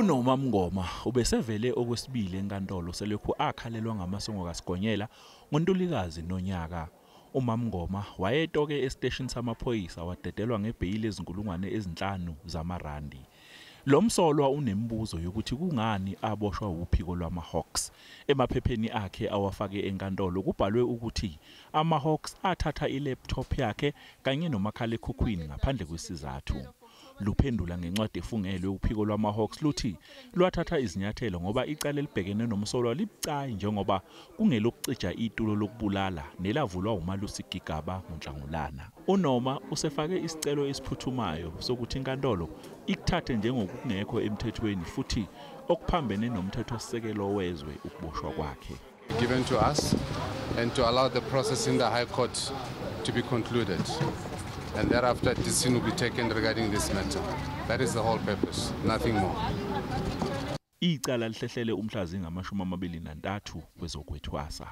UNorma Mngoma ubesevele okwesibili enkantolo selokhu akhalelwa ngamasongo kaSigonyela ngoNtulikazi nonyaka. uMngoma wayetoke estation samaphoyisa wadedelwa ngebheyili ezinkulungwane zamarandi. Lo msolwa unembuzo yokuthi kungani aboshwa uphiko lwamaHawks. Emaphepheni akhe awafake enkantolo kubhalwe ukuthi amaHawks athatha ilaptop yakhe kanye nomakhalekhukhwini ngaphandle kwesizathu. Luphendula ngencwadi efungelwe uphiko lwamaHawks luthi lwathatha izinyathelo ngoba icala elibhekene nomsolwa libucayi njengoba kungelokucija itulo lokubulala nelavulwa uMalusi Gigaba ngoNhlangulana. uNorma usefake isicelo esiphuthumayo sokuthi inkantolo ikuthathe njengokungekho emthethweni futhi okuphambene nomthethosisekelo wezwe ukuboshwa kwakhe. Given to us and to allow the process in the High Court to be concluded. And thereafter a decision will be taken regarding this matter. That is the whole purpose, nothing more. Icala lihlehlele umhlazi ngama-23 kwezokwethwasa.